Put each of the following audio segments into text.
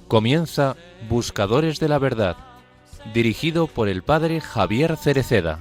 Comienza Buscadores de la Verdad, dirigido por el padre Javier Cereceda.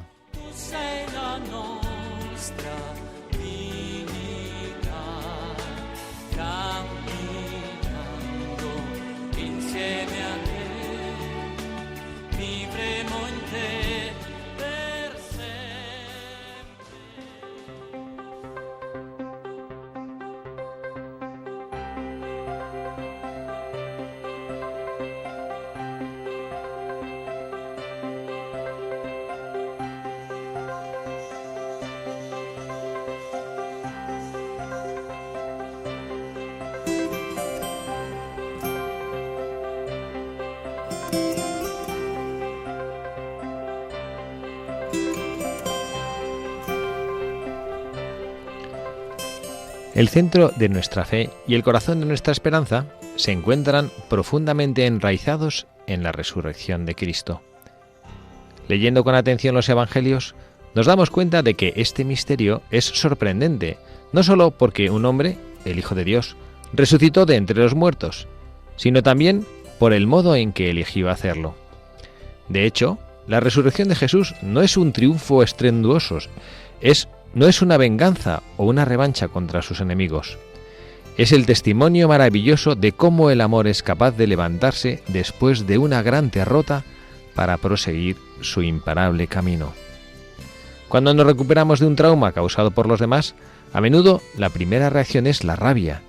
El centro de nuestra fe y el corazón de nuestra esperanza se encuentran profundamente enraizados en la resurrección de Cristo. Leyendo con atención los Evangelios, nos damos cuenta de que este misterio es sorprendente, no solo porque un hombre, el Hijo de Dios, resucitó de entre los muertos, sino también por el modo en que eligió hacerlo. De hecho, la resurrección de Jesús no es un triunfo estruendoso, no es una venganza o una revancha contra sus enemigos. Es el testimonio maravilloso de cómo el amor es capaz de levantarse después de una gran derrota para proseguir su imparable camino. Cuando nos recuperamos de un trauma causado por los demás, a menudo la primera reacción es la rabia,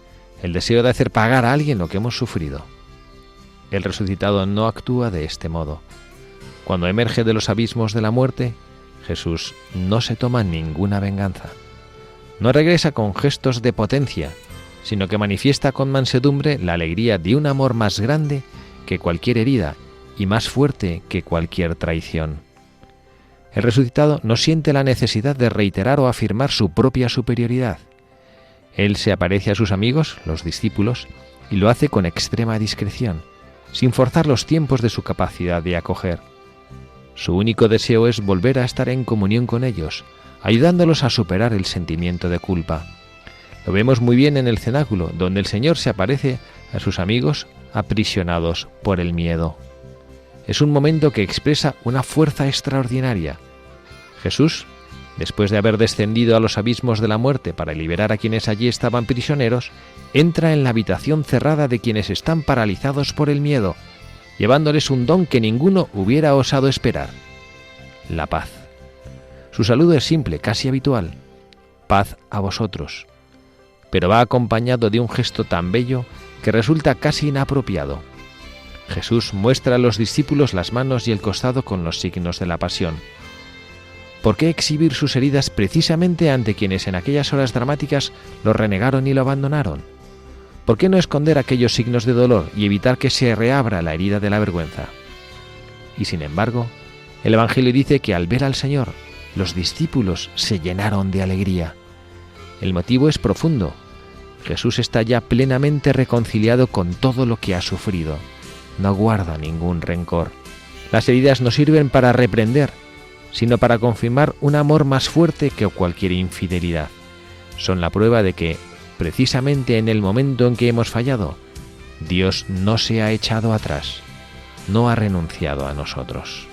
el deseo de hacer pagar a alguien lo que hemos sufrido. El resucitado no actúa de este modo. Cuando emerge de los abismos de la muerte, Jesús no se toma ninguna venganza. No regresa con gestos de potencia, sino que manifiesta con mansedumbre la alegría de un amor más grande que cualquier herida y más fuerte que cualquier traición. El resucitado no siente la necesidad de reiterar o afirmar su propia superioridad. Él se aparece a sus amigos, los discípulos, y lo hace con extrema discreción, sin forzar los tiempos de su capacidad de acoger. Su único deseo es volver a estar en comunión con ellos, ayudándolos a superar el sentimiento de culpa. Lo vemos muy bien en el cenáculo, donde el Señor se aparece a sus amigos aprisionados por el miedo. Es un momento que expresa una fuerza extraordinaria. Jesús, después de haber descendido a los abismos de la muerte para liberar a quienes allí estaban prisioneros, entra en la habitación cerrada de quienes están paralizados por el miedo, llevándoles un don que ninguno hubiera osado esperar: la paz. Su saludo es simple, casi habitual: paz a vosotros. Pero va acompañado de un gesto tan bello que resulta casi inapropiado. Jesús muestra a los discípulos las manos y el costado con los signos de la pasión. ¿Por qué exhibir sus heridas precisamente ante quienes en aquellas horas dramáticas lo renegaron y lo abandonaron? ¿Por qué no esconder aquellos signos de dolor y evitar que se reabra la herida de la vergüenza? Y sin embargo, el Evangelio dice que al ver al Señor, los discípulos se llenaron de alegría. El motivo es profundo. Jesús está ya plenamente reconciliado con todo lo que ha sufrido. No guarda ningún rencor. Las heridas no sirven para reprender, sino para confirmar un amor más fuerte que cualquier infidelidad. Son la prueba de que, precisamente en el momento en que hemos fallado, Dios no se ha echado atrás, no ha renunciado a nosotros.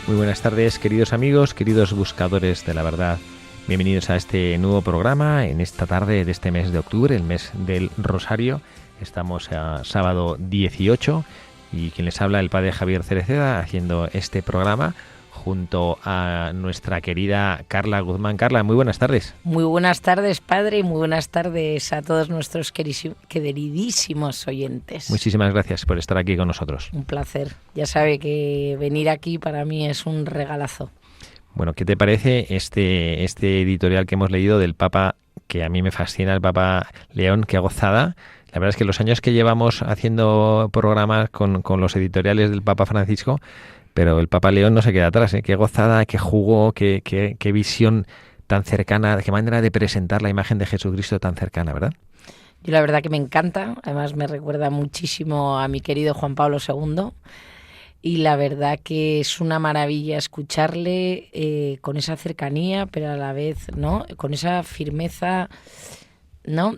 Muy buenas tardes, queridos amigos, queridos buscadores de la verdad. Bienvenidos a este nuevo programa en esta tarde de este mes de octubre, el mes del Rosario. Estamos a sábado 18 y quien les habla, el padre Javier Cereceda, haciendo este programa junto a nuestra querida Carla Guzmán. Carla, muy buenas tardes. Muy buenas tardes, padre, y muy buenas tardes a todos nuestros queridísimos oyentes. Muchísimas gracias por estar aquí con nosotros. Un placer. Ya sabe que venir aquí para mí es un regalazo. Bueno, ¿qué te parece este editorial que hemos leído del Papa a mí me fascina el Papa León, qué gozada. La verdad es que los años que llevamos haciendo programas con los editoriales del Papa Francisco, pero el Papa León no se queda atrás, ¿eh? Qué gozada, qué jugo, qué visión tan cercana, qué manera de presentar la imagen de Jesucristo tan cercana, ¿verdad? Yo la verdad que me encanta, además me recuerda muchísimo a mi querido Juan Pablo II y la verdad que es una maravilla escucharle con esa cercanía, pero a la vez, ¿no? Con esa firmeza, ¿no?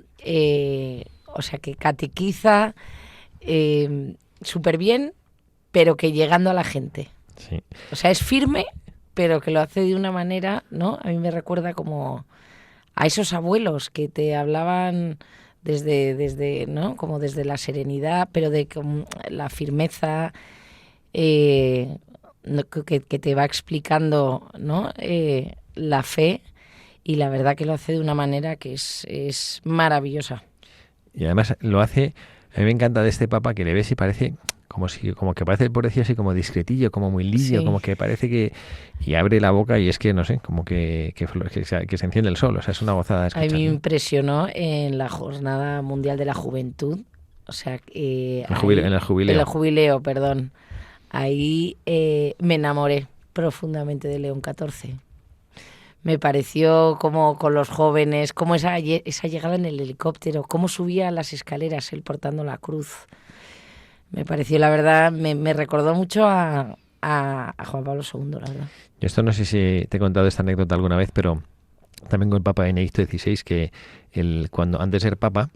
O sea, que catequiza súper bien, pero que llegando a la gente. Sí. O sea, es firme, pero que lo hace de una manera, ¿no? A mí me recuerda como a esos abuelos que te hablaban desde ¿no? Como desde la serenidad, pero de la firmeza que te va explicando, ¿no? La fe, y la verdad que lo hace de una manera que es maravillosa. Y además lo hace, a mí me encanta de este Papa que le ves y parece como que parece, por decir así, como discretillo, como muy limpio, Sí. como que parece que... Y abre la boca y es que, no sé, como que se enciende el sol. O sea, es una gozada de A escuchar, mí me ¿no? impresionó en la Jornada Mundial de la Juventud, o sea, En el jubileo. en el jubileo, perdón. Ahí me enamoré profundamente de León XIV. Me pareció como con los jóvenes, como esa llegada en el helicóptero, cómo subía las escaleras él portando la cruz. Me pareció, la verdad, me recordó mucho a Juan Pablo II, la verdad. Yo esto no sé si te he contado esta anécdota alguna vez, pero también con el Papa Benedicto XVI, que cuando antes de ser Papa,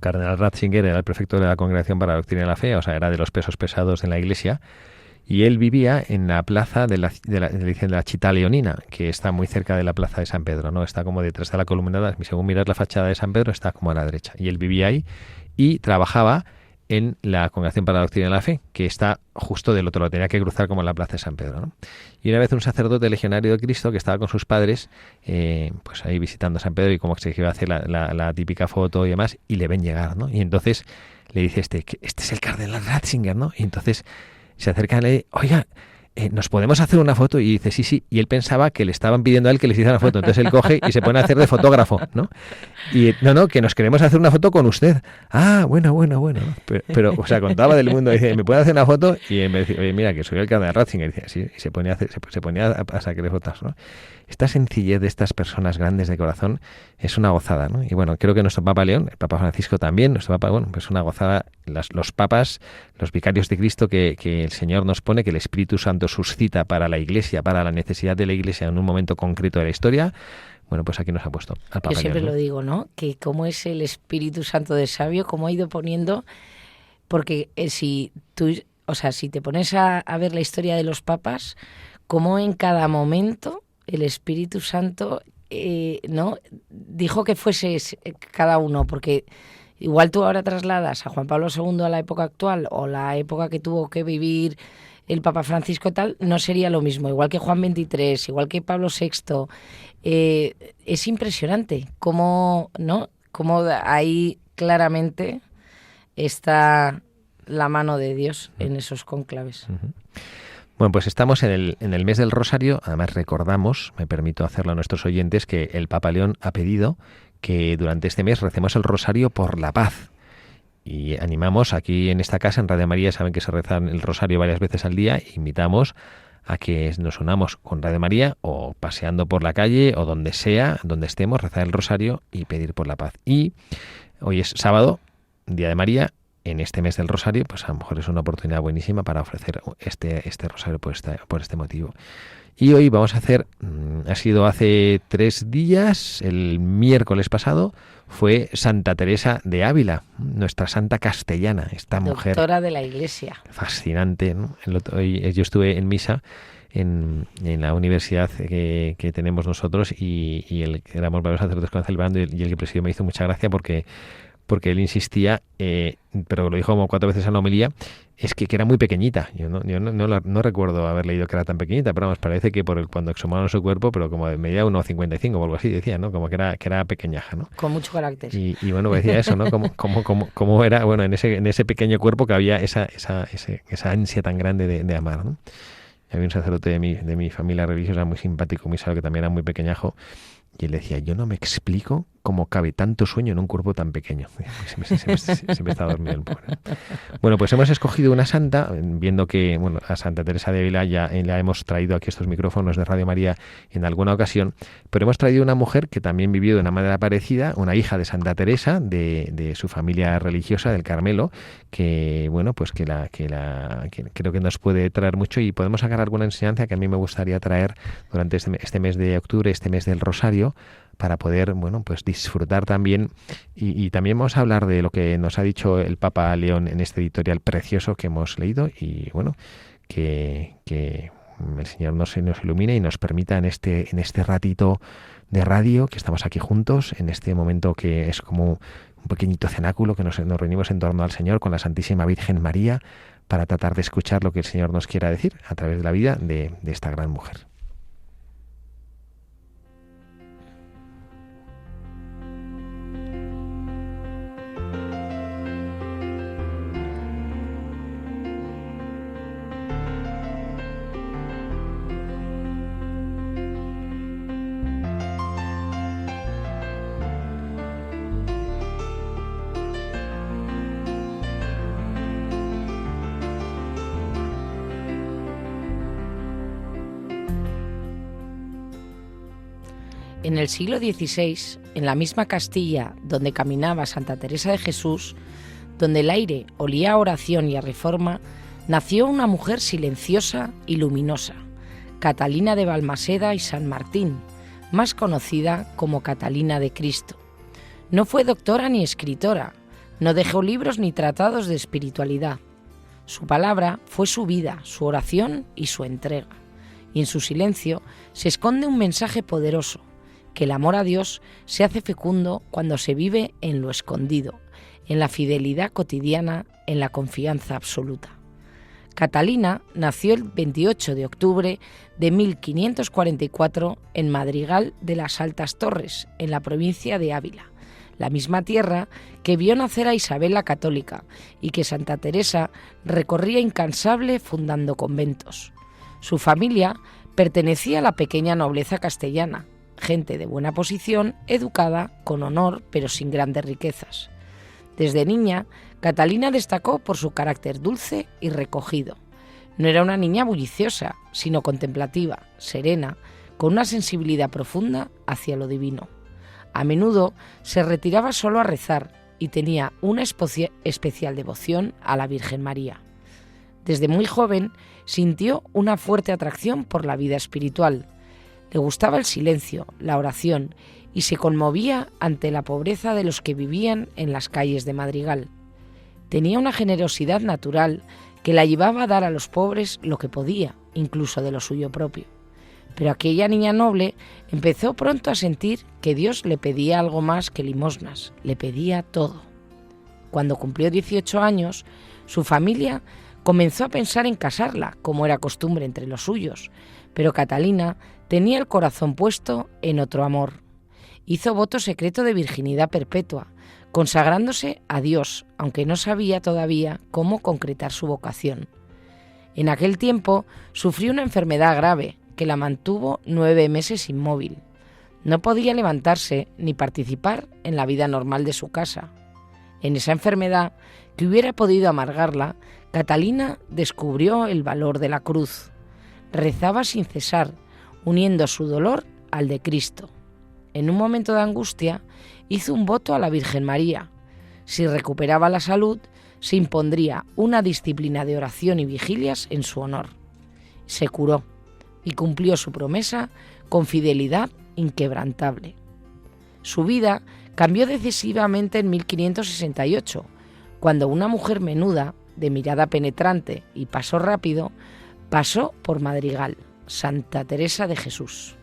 Cardenal Ratzinger era el prefecto de la Congregación para la Doctrina de la Fe, o sea, era de los pesos pesados en la Iglesia, y él vivía en la plaza de la Città Leonina, que está muy cerca de la plaza de San Pedro, ¿no? Está como detrás de la columnada, según miras la fachada de San Pedro, está como a la derecha. Y él vivía ahí y trabajaba en la Congregación para la Doctrina de la Fe, que está justo del otro lado, tenía que cruzar como en la plaza de San Pedro, ¿no? Y una vez un sacerdote legionario de Cristo que estaba con sus padres, pues ahí visitando a San Pedro y como que se iba a hacer la típica foto y demás, y le ven llegar, ¿no? Y entonces le dice este es el cardenal Ratzinger, ¿no? Y entonces se acerca y le dice, oiga, ¿nos podemos hacer una foto? Y dice, sí, y él pensaba que le estaban pidiendo a él que les hiciera una foto, entonces él coge y se pone a hacer de fotógrafo, ¿no? Y no, que nos queremos hacer una foto con usted. Ah, bueno. Pero o sea, contaba del mundo, dice, ¿me puede hacer una foto? Y en vez de decir, oye, mira, que soy el cardenal Ratzinger, y dice, sí, y se ponía a sacarle fotos, ¿no? Esta sencillez de estas personas grandes de corazón es una gozada, ¿no? Y bueno, creo que nuestro Papa León, el Papa Francisco también, nuestro Papa, bueno, pues una gozada, los papas, los vicarios de Cristo que el Señor nos pone, que el Espíritu Santo suscita para la Iglesia, para la necesidad de la Iglesia en un momento concreto de la historia. Bueno, pues aquí nos ha puesto al Papa Yo siempre León, ¿no? lo digo, ¿no? Que cómo es el Espíritu Santo de sabio, cómo ha ido poniendo, porque si te pones a ver la historia de los papas, cómo en cada momento el Espíritu Santo, ¿no? Dijo que fuese cada uno, porque igual tú ahora trasladas a Juan Pablo II a la época actual o la época que tuvo que vivir el Papa Francisco tal, no sería lo mismo, igual que Juan XXIII, igual que Pablo VI. Es impresionante cómo, ¿no? Cómo ahí claramente está la mano de Dios en esos cónclaves. Uh-huh. Bueno, pues estamos en el mes del Rosario. Además recordamos, me permito hacerlo a nuestros oyentes, que el Papa León ha pedido que durante este mes recemos el Rosario por la paz. Y animamos aquí en esta casa, en Radio María, saben que se reza el Rosario varias veces al día, invitamos a que nos unamos con Radio María o paseando por la calle o donde sea, donde estemos, rezar el Rosario y pedir por la paz. Y hoy es sábado, Día de María. En este mes del Rosario, pues a lo mejor es una oportunidad buenísima para ofrecer este Rosario por este motivo. Y hoy vamos a hacer, ha sido hace 3 días, el miércoles pasado, fue Santa Teresa de Ávila, nuestra santa castellana, esta mujer. Doctora de la Iglesia. Fascinante, ¿no? Hoy yo estuve en misa en la universidad que tenemos nosotros y éramos varios sacerdotes que celebrando y el que presidió me hizo mucha gracia porque él insistía, pero lo dijo como 4 veces en la homilía, es que era muy pequeñita. Yo no recuerdo haber leído que era tan pequeñita, pero vamos, parece que cuando exhumaron su cuerpo, pero como medía 1,55 o algo así, decía, ¿no? Como que era pequeña, ¿no? Con mucho carácter. Y bueno, decía eso, ¿no? Como era, bueno, en ese pequeño cuerpo que había esa ansia tan grande de amar, ¿no? Había un sacerdote de mi familia religiosa muy simpático, muy sabio, que también era muy pequeñajo, y él decía, yo no me explico cómo cabe tanto sueño en un cuerpo tan pequeño. Siempre está dormido el pobre. Bueno, pues hemos escogido una santa, viendo que a Santa Teresa de Ávila ya la hemos traído aquí a estos micrófonos de Radio María en alguna ocasión, pero hemos traído una mujer que también vivió de una manera parecida, una hija de Santa Teresa, de su familia religiosa del Carmelo, que que creo que nos puede traer mucho y podemos sacar alguna enseñanza que a mí me gustaría traer durante este mes de octubre, este mes del Rosario, para poder, pues disfrutar también. Y también vamos a hablar de lo que nos ha dicho el Papa León en este editorial precioso que hemos leído y, que el Señor nos ilumine y nos permita en este ratito de radio que estamos aquí juntos, en este momento que es como un pequeñito cenáculo, que nos reunimos en torno al Señor con la Santísima Virgen María para tratar de escuchar lo que el Señor nos quiera decir a través de la vida de esta gran mujer. En el siglo XVI, en la misma Castilla donde caminaba Santa Teresa de Jesús, donde el aire olía a oración y a reforma, nació una mujer silenciosa y luminosa, Catalina de Balmaseda y San Martín, más conocida como Catalina de Cristo. No fue doctora ni escritora, no dejó libros ni tratados de espiritualidad. Su palabra fue su vida, su oración y su entrega. Y en su silencio se esconde un mensaje poderoso, que el amor a Dios se hace fecundo cuando se vive en lo escondido, en la fidelidad cotidiana, en la confianza absoluta. Catalina nació el 28 de octubre de 1544 en Madrigal de las Altas Torres, en la provincia de Ávila, la misma tierra que vio nacer a Isabel la Católica y que Santa Teresa recorría incansable fundando conventos. Su familia pertenecía a la pequeña nobleza castellana, gente de buena posición, educada, con honor, pero sin grandes riquezas. Desde niña, Catalina destacó por su carácter dulce y recogido. No era una niña bulliciosa, sino contemplativa, serena, con una sensibilidad profunda hacia lo divino. A menudo se retiraba solo a rezar y tenía una especial devoción a la Virgen María. Desde muy joven sintió una fuerte atracción por la vida espiritual. Le gustaba el silencio, la oración, y se conmovía ante la pobreza de los que vivían en las calles de Madrigal. Tenía una generosidad natural que la llevaba a dar a los pobres lo que podía, incluso de lo suyo propio. Pero aquella niña noble empezó pronto a sentir que Dios le pedía algo más que limosnas, le pedía todo. Cuando cumplió 18 años, su familia comenzó a pensar en casarla, como era costumbre entre los suyos, pero Catalina tenía el corazón puesto en otro amor. Hizo voto secreto de virginidad perpetua, consagrándose a Dios, aunque no sabía todavía cómo concretar su vocación. En aquel tiempo sufrió una enfermedad grave que la mantuvo 9 meses inmóvil. No podía levantarse ni participar en la vida normal de su casa. En esa enfermedad, que hubiera podido amargarla, Catalina descubrió el valor de la cruz. Rezaba sin cesar, uniendo su dolor al de Cristo. En un momento de angustia, hizo un voto a la Virgen María. Si recuperaba la salud, se impondría una disciplina de oración y vigilias en su honor. Se curó y cumplió su promesa con fidelidad inquebrantable. Su vida cambió decisivamente en 1568, cuando una mujer menuda, de mirada penetrante y paso rápido, pasó por Madrigal, Santa Teresa de Jesús.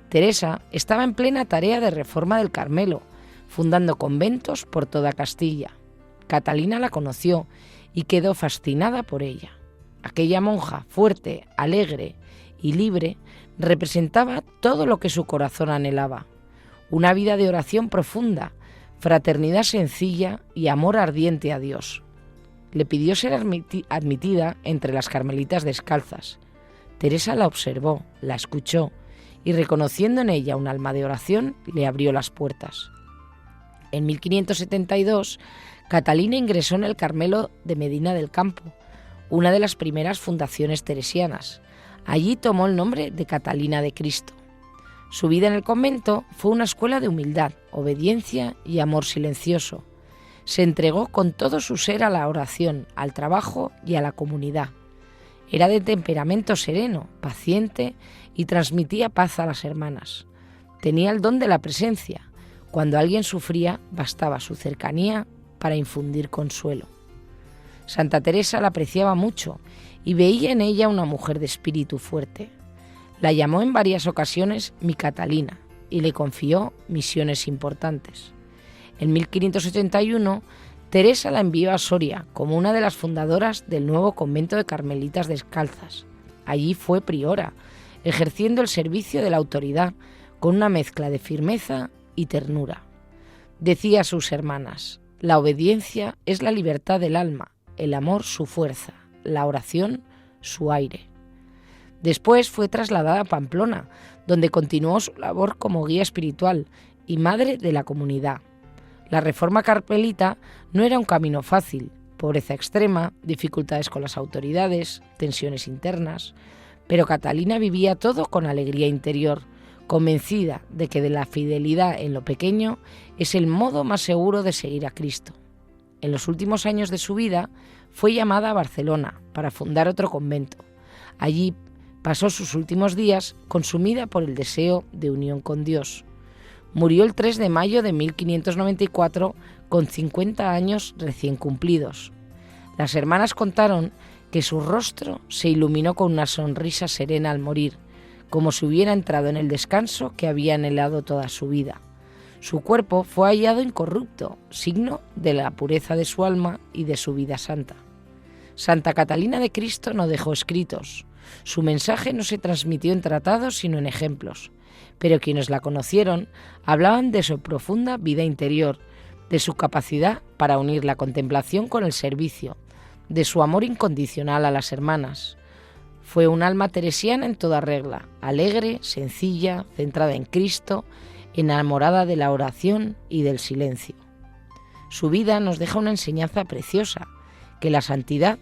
Teresa estaba en plena tarea de reforma del Carmelo, fundando conventos por toda Castilla. Catalina la conoció y quedó fascinada por ella. Aquella monja fuerte, alegre y libre representaba todo lo que su corazón anhelaba: una vida de oración profunda, fraternidad sencilla y amor ardiente a Dios. Le pidió ser admitida entre las carmelitas descalzas. Teresa la observó, la escuchó y, reconociendo en ella un alma de oración, le abrió las puertas. En 1572, Catalina ingresó en el Carmelo de Medina del Campo, una de las primeras fundaciones teresianas. Allí tomó el nombre de Catalina de Cristo. Su vida en el convento fue una escuela de humildad, obediencia y amor silencioso. Se entregó con todo su ser a la oración, al trabajo y a la comunidad. Era de temperamento sereno, paciente y transmitía paz a las hermanas. Tenía el don de la presencia. Cuando alguien sufría, bastaba su cercanía para infundir consuelo. Santa Teresa la apreciaba mucho y veía en ella una mujer de espíritu fuerte. La llamó en varias ocasiones mi Catalina y le confió misiones importantes. En 1581, Teresa la envió a Soria como una de las fundadoras del nuevo convento de Carmelitas Descalzas. Allí fue priora, ejerciendo el servicio de la autoridad con una mezcla de firmeza y ternura. Decía a sus hermanas: la obediencia es la libertad del alma, el amor su fuerza, la oración su aire. Después fue trasladada a Pamplona, donde continuó su labor como guía espiritual y madre de la comunidad. La reforma carmelita no era un camino fácil: pobreza extrema, dificultades con las autoridades, tensiones internas. Pero Catalina vivía todo con alegría interior, convencida de que de la fidelidad en lo pequeño es el modo más seguro de seguir a Cristo. En los últimos años de su vida fue llamada a Barcelona para fundar otro convento. Allí pasó sus últimos días consumida por el deseo de unión con Dios. Murió el 3 de mayo de 1594 con 50 años recién cumplidos. Las hermanas contaron que su rostro se iluminó con una sonrisa serena al morir, como si hubiera entrado en el descanso que había anhelado toda su vida. Su cuerpo fue hallado incorrupto, signo de la pureza de su alma y de su vida santa. Santa Catalina de Cristo no dejó escritos. Su mensaje no se transmitió en tratados sino en ejemplos, pero quienes la conocieron hablaban de su profunda vida interior, de su capacidad para unir la contemplación con el servicio, de su amor incondicional a las hermanas. Fue un alma teresiana en toda regla, alegre, sencilla, centrada en Cristo, enamorada de la oración y del silencio. Su vida nos deja una enseñanza preciosa, que la santidad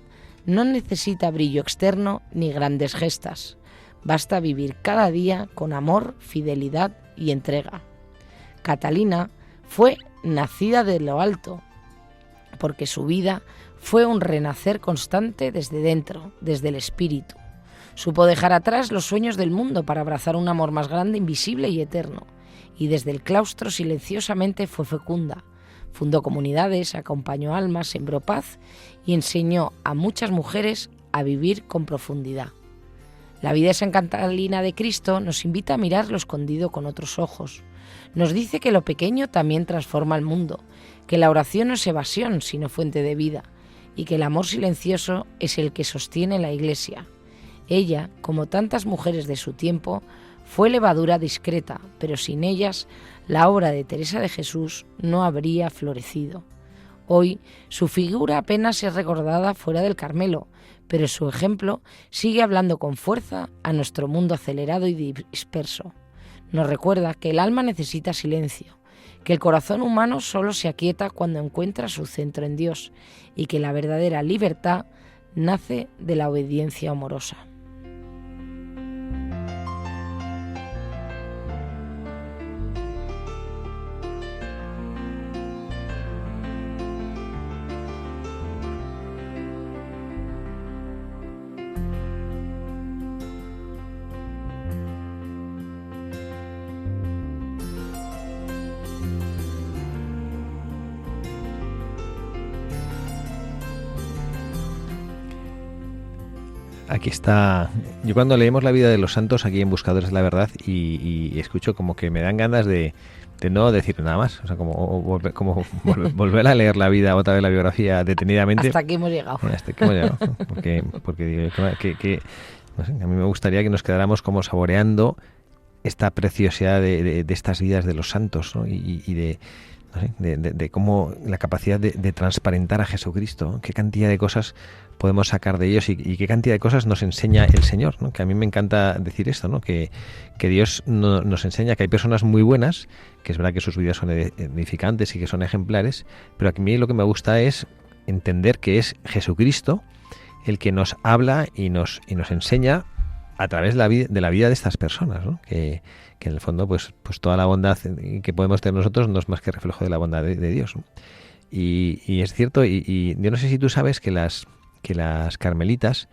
no necesita brillo externo ni grandes gestas. Basta vivir cada día con amor, fidelidad y entrega. Catalina fue nacida de lo alto, porque su vida fue un renacer constante desde dentro, desde el espíritu. Supo dejar atrás los sueños del mundo para abrazar un amor más grande, invisible y eterno. Y desde el claustro silenciosamente fue fecunda. Fundó comunidades, acompañó almas, sembró paz y enseñó a muchas mujeres a vivir con profundidad. La vida de San Catalina de Cristo nos invita a mirar lo escondido con otros ojos. Nos dice que lo pequeño también transforma el mundo, que la oración no es evasión, sino fuente de vida, y que el amor silencioso es el que sostiene la Iglesia. Ella, como tantas mujeres de su tiempo, fue levadura discreta, pero sin ellas la obra de Teresa de Jesús no habría florecido. Hoy su figura apenas es recordada fuera del Carmelo, pero su ejemplo sigue hablando con fuerza a nuestro mundo acelerado y disperso. Nos recuerda que el alma necesita silencio, que el corazón humano solo se aquieta cuando encuentra su centro en Dios y que la verdadera libertad nace de la obediencia amorosa. Aquí está. Yo cuando leemos la vida de los santos aquí en Buscadores de la Verdad y escucho como que me dan ganas de no decir nada más, o sea, volver a leer la vida, otra vez la biografía detenidamente. Hasta aquí hemos llegado. Hasta aquí hemos llegado, porque digo que no sé, a mí me gustaría que nos quedáramos como saboreando esta preciosidad de estas vidas de los santos, ¿no? Y de, no sé, de cómo la capacidad de transparentar a Jesucristo, ¿no? Qué cantidad de cosas podemos sacar de ellos y qué cantidad de cosas nos enseña el Señor, ¿no? Que a mí me encanta decir esto, ¿no? Que Dios nos enseña que hay personas muy buenas, que es verdad que sus vidas son edificantes y que son ejemplares, pero a mí lo que me gusta es entender que es Jesucristo el que nos habla y nos enseña a través de la vida de estas personas, ¿no? Que en el fondo pues toda la bondad que podemos tener nosotros no es más que reflejo de la bondad de Dios, ¿no? Y es cierto, y yo no sé si tú sabes que las carmelitas,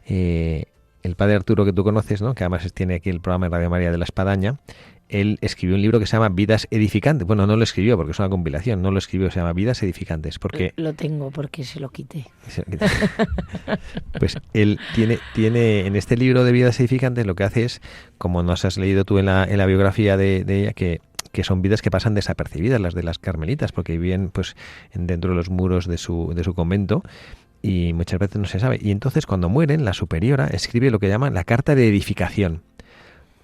el padre Arturo que tú conoces, ¿no? Que además tiene aquí el programa en Radio María de la Espadaña, él escribió un libro que se llama Vidas Edificantes. Bueno, no lo escribió porque es una compilación, no lo escribió, se llama Vidas Edificantes. Porque lo tengo porque se lo quité. Pues él tiene en este libro de Vidas Edificantes, lo que hace es, como nos has leído tú en la biografía de ella, que son vidas que pasan desapercibidas, las de las carmelitas, porque vivían pues dentro de los muros de su convento, y muchas veces no se sabe. Y entonces cuando mueren, la superiora escribe lo que llaman la carta de edificación,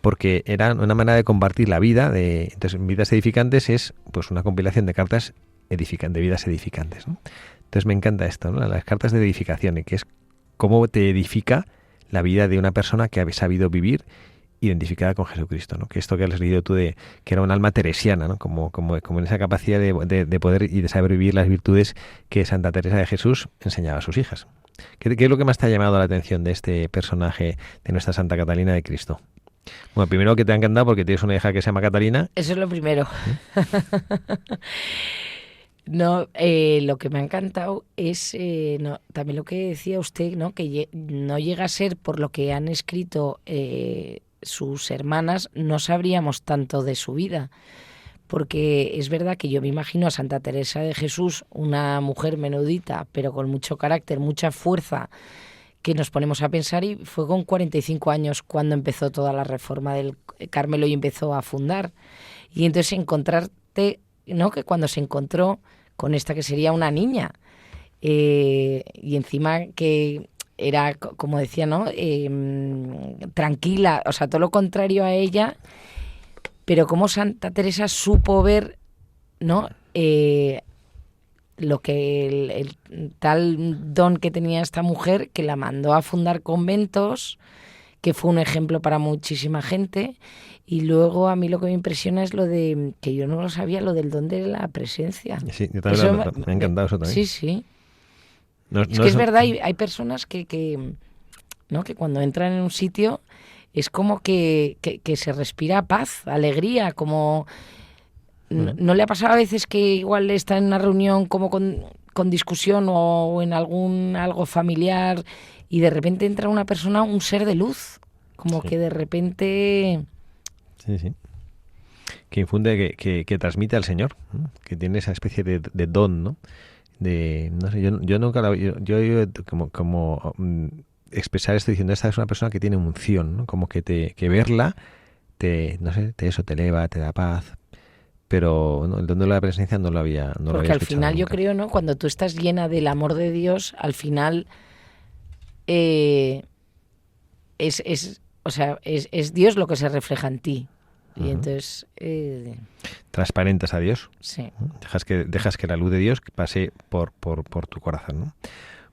porque era una manera de compartir la vida. Entonces, Vidas Edificantes es pues una compilación de cartas de vidas edificantes, ¿no? Entonces me encanta esto, ¿no? Las cartas de edificación, y que es cómo te edifica la vida de una persona que ha sabido vivir identificada con Jesucristo, ¿no? Que esto que has leído tú que era un alma teresiana, ¿no? Como en esa capacidad de poder y de saber vivir las virtudes que Santa Teresa de Jesús enseñaba a sus hijas. ¿Qué es lo que más te ha llamado la atención de este personaje de nuestra Santa Catalina de Cristo? Bueno, primero que te ha encantado porque tienes una hija que se llama Catalina. Eso es lo primero. No, lo que me ha encantado es también lo que decía usted, ¿no? Que no llega a ser, por lo que han escrito sus hermanas, no sabríamos tanto de su vida. Porque es verdad que yo me imagino a Santa Teresa de Jesús, una mujer menudita, pero con mucho carácter, mucha fuerza, que nos ponemos a pensar, y fue con 45 años cuando empezó toda la reforma del Carmelo y empezó a fundar. Y entonces encontrarte, ¿no? Que cuando se encontró con esta que sería una niña, y encima que era, como decía, ¿no? Tranquila, o sea, todo lo contrario a ella, pero como Santa Teresa supo ver, ¿no? Lo que el tal don que tenía esta mujer, que la mandó a fundar conventos, que fue un ejemplo para muchísima gente. Y luego a mí lo que me impresiona es lo de, que yo no lo sabía, lo del don de la presencia. Sí, yo también me ha encantado eso también. Sí. Es verdad, hay personas que ¿no? Que cuando entran en un sitio es como que se respira paz, alegría, como... ¿No le ha pasado a veces que igual está en una reunión como con discusión o en algo familiar, y de repente entra una persona, un ser de luz, como que de repente... Sí. Que infunde, que transmite al Señor, ¿no? Que tiene esa especie de don, ¿no? No sé, yo nunca yo como expresar esto diciendo, esta es una persona que tiene unción, ¿no? Como que verla te eleva, te da paz. Pero no, el don de la presencia no lo había Porque al final nunca. Yo creo, ¿no? Cuando tú estás llena del amor de Dios, al final es Dios lo que se refleja en ti. Y entonces... transparentas a Dios. Sí. Dejas que la luz de Dios pase por tu corazón, ¿no?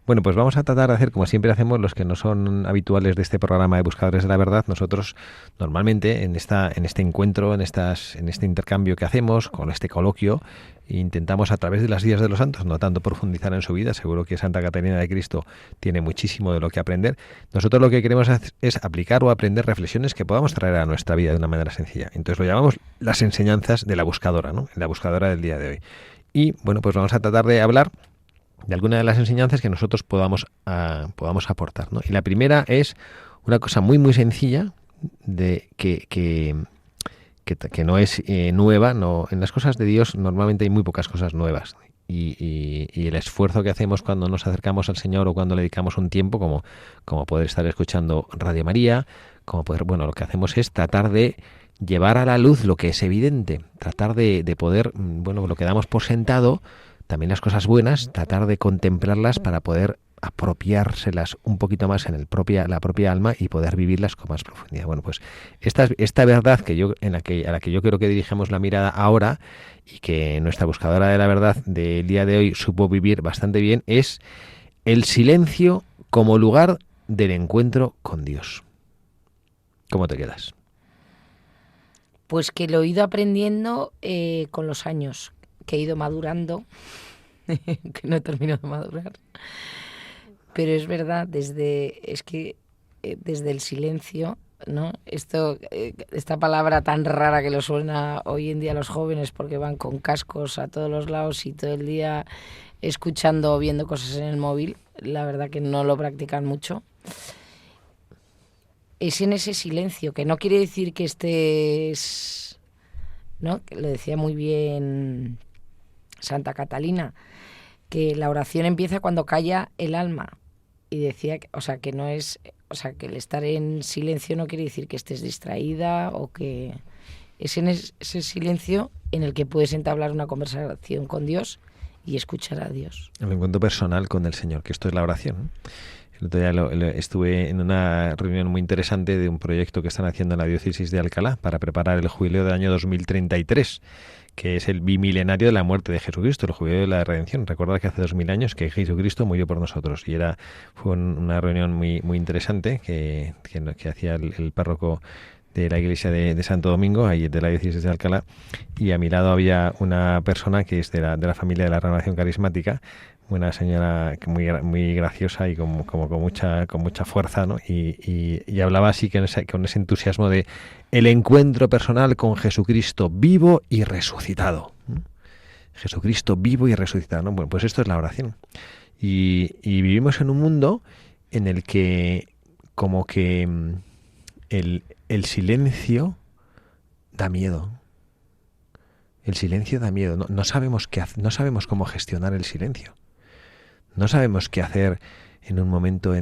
Bueno, pues vamos a tratar de hacer, como siempre hacemos los que no son habituales de este programa de Buscadores de la Verdad. Nosotros normalmente en este encuentro, en este intercambio que hacemos, con este coloquio, intentamos a través de las vidas de los santos, no tanto profundizar en su vida, seguro que Santa Catalina de Cristo tiene muchísimo de lo que aprender. Nosotros lo que queremos es aplicar o aprender reflexiones que podamos traer a nuestra vida de una manera sencilla. Entonces lo llamamos las enseñanzas de la buscadora, ¿no? La buscadora del día de hoy. Y bueno, pues vamos a tratar de hablar de alguna de las enseñanzas que nosotros podamos aportar, ¿no? Y la primera es una cosa muy muy sencilla, de que no es nueva. No, en las cosas de Dios normalmente hay muy pocas cosas nuevas, y el esfuerzo que hacemos cuando nos acercamos al Señor o cuando le dedicamos un tiempo, como poder estar escuchando Radio María, lo que hacemos es tratar de llevar a la luz lo que es evidente, tratar de poder, lo que damos por sentado, también las cosas buenas, tratar de contemplarlas para poder apropiárselas un poquito más en la propia alma y poder vivirlas con más profundidad. Bueno, pues esta verdad a la que yo creo que dirigimos la mirada ahora y que nuestra buscadora de la verdad del día de hoy supo vivir bastante bien es el silencio como lugar del encuentro con Dios. ¿Cómo te quedas? Pues que lo he ido aprendiendo con los años, que he ido madurando, que no he terminado de madurar. Pero es verdad, desde el silencio, ¿no? Esta palabra tan rara que lo suena hoy en día a los jóvenes porque van con cascos a todos los lados y todo el día escuchando o viendo cosas en el móvil, la verdad que no lo practican mucho. Es en ese silencio, que no quiere decir que estés, ¿no? Que lo decía muy bien Santa Catalina, que la oración empieza cuando calla el alma. Y decía, que no es, que el estar en silencio no quiere decir que estés distraída o que es en ese silencio en el que puedes entablar una conversación con Dios y escuchar a Dios. El encuentro personal con el Señor, que esto es la oración, ¿no? El otro día estuve en una reunión muy interesante de un proyecto que están haciendo en la diócesis de Alcalá para preparar el jubileo del año 2033, que es el bimilenario de la muerte de Jesucristo, el jubileo de la redención. Recordad que hace 2000 años que Jesucristo murió por nosotros y fue una reunión muy interesante que hacía el párroco de la iglesia de Santo Domingo, ahí de la diócesis de Alcalá, y a mi lado había una persona que es de la familia de la Renovación Carismática, una señora muy graciosa y con mucha fuerza, ¿no? Y hablaba así con ese entusiasmo de el encuentro personal con Jesucristo vivo y resucitado. Jesucristo vivo y resucitado, ¿no? Bueno, pues esto es la oración. Y vivimos en un mundo en el que como que el silencio da miedo. El silencio da miedo. No sabemos qué hacer, no sabemos cómo gestionar el silencio. No sabemos qué hacer en un momento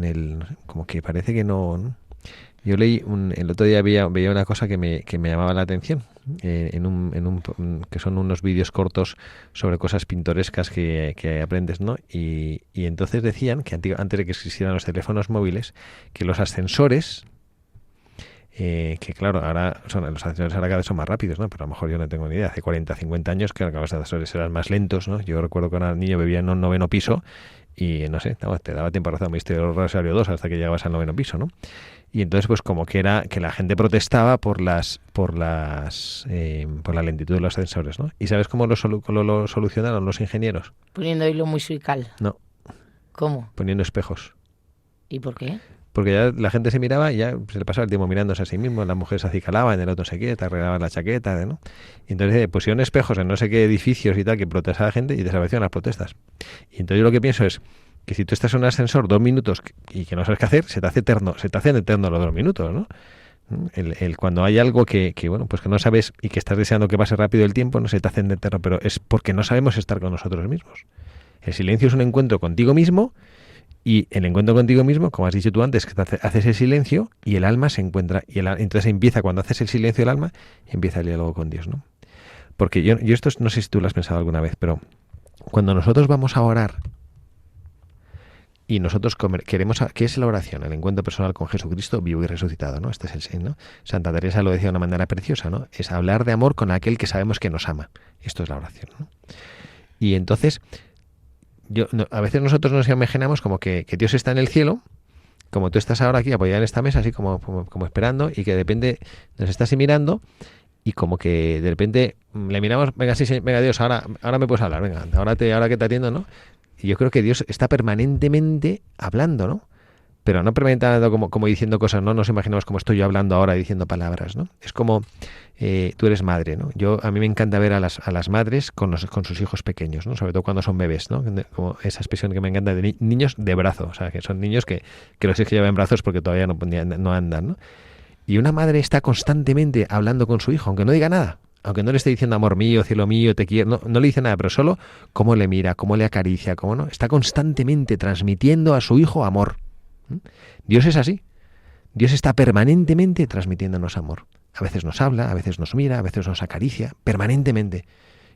como que parece que no. Yo leí el otro día veía una cosa que me llamaba la atención que son unos vídeos cortos sobre cosas pintorescas que aprendes, ¿no? Y entonces decían que antes de que existieran los teléfonos móviles, que los ascensores que claro, los ascensores ahora cada vez son más rápidos, ¿no? Pero a lo mejor yo no tengo ni idea. Hace 40, 50 años que los ascensores eran más lentos, ¿no? Yo recuerdo que un niño vivía en un 9º piso y, no sé, te daba tiempo a rezar un misterio Rosario 2 hasta que llegabas al 9º piso, ¿no? Y entonces, pues como que era que la gente protestaba por la lentitud de los ascensores, ¿no? ¿Y sabes cómo lo solucionaron los ingenieros? Poniendo hilo musical. No. ¿Cómo? Poniendo espejos. ¿Y por qué? Porque ya la gente se miraba y ya se le pasaba el tiempo mirándose a sí mismo, las mujeres se acicalaban, el otro no sé qué, te arreglaban la chaqueta, ¿no? Y entonces pusieron espejos en no sé qué edificios y tal que protestaba la gente y desaparecieron las protestas. Y entonces yo lo que pienso es que si tú estás en un ascensor 2 minutos y que no sabes qué hacer, se te hacen eterno los 2 minutos, ¿no? Cuando hay algo que bueno, pues que no sabes y que estás deseando que pase rápido el tiempo, no se te hacen eterno, pero es porque no sabemos estar con nosotros mismos. El silencio es un encuentro contigo mismo. Y el encuentro contigo mismo, como has dicho tú antes, que haces el silencio y el alma se encuentra. Entonces empieza, cuando haces el silencio del alma, empieza el diálogo con Dios, ¿no? Porque yo esto no sé si tú lo has pensado alguna vez, pero cuando nosotros vamos a orar y nosotros queremos... ¿Qué es la oración? El encuentro personal con Jesucristo vivo y resucitado, ¿no? Este es ¿no? Santa Teresa lo decía de una manera preciosa, ¿no? Es hablar de amor con aquel que sabemos que nos ama. Esto es la oración, ¿no? Y entonces... a veces nosotros nos imaginamos como que Dios está en el cielo, como tú estás ahora aquí apoyada en esta mesa, así como esperando, y que de repente nos está así mirando, y como que de repente le miramos, venga, sí, venga Dios, ahora me puedes hablar, venga, ahora que te atiendo, ¿no? Y yo creo que Dios está permanentemente hablando, ¿no? Pero no permanentemente como diciendo cosas, no nos imaginamos como estoy yo hablando ahora diciendo palabras, ¿no? Es como tú eres madre, ¿no? A mí me encanta ver a las madres con sus hijos pequeños, ¿no? Sobre todo cuando son bebés, ¿no? Como esa expresión que me encanta de niños de brazo, o sea, que son niños que los hijos llevan brazos porque todavía no andan, ¿no? Y una madre está constantemente hablando con su hijo, aunque no diga nada, aunque no le esté diciendo amor mío, cielo mío, te quiero, no le dice nada, pero solo cómo le mira, cómo le acaricia, cómo no, está constantemente transmitiendo a su hijo amor. Dios es así. Dios está permanentemente transmitiéndonos amor. A veces nos habla, a veces nos mira, a veces nos acaricia, permanentemente.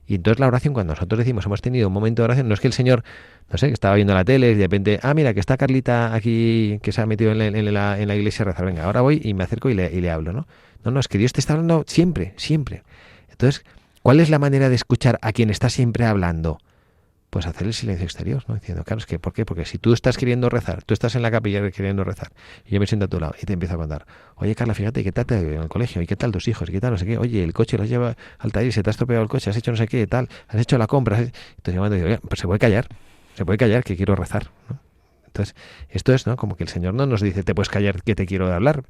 Y entonces la oración, cuando nosotros decimos hemos tenido un momento de oración, no es que el Señor, no sé, que estaba viendo la tele y de repente, mira, que está Carlita aquí, que se ha metido en la iglesia a rezar, venga, ahora voy y me acerco y le hablo, ¿no? No, es que Dios te está hablando siempre, siempre. Entonces, ¿cuál es la manera de escuchar a quien está siempre hablando? Pues hacer el silencio exterior, ¿no? Diciendo, claro, es que, ¿por qué? Porque si tú estás queriendo rezar, tú estás en la capilla queriendo rezar, y yo me siento a tu lado y te empiezo a contar, oye, Carla, fíjate, ¿qué tal te ha ido en el colegio? ¿Y qué tal tus hijos? ¿Y qué tal no sé qué? Oye, el coche lo lleva al taller, se te ha estropeado el coche, has hecho no sé qué, tal, has hecho la compra. Entonces yo me digo, oye, pues se puede callar, que quiero rezar, ¿no? Entonces, esto es, ¿no? Como que el Señor no nos dice, te puedes callar, que te quiero hablar,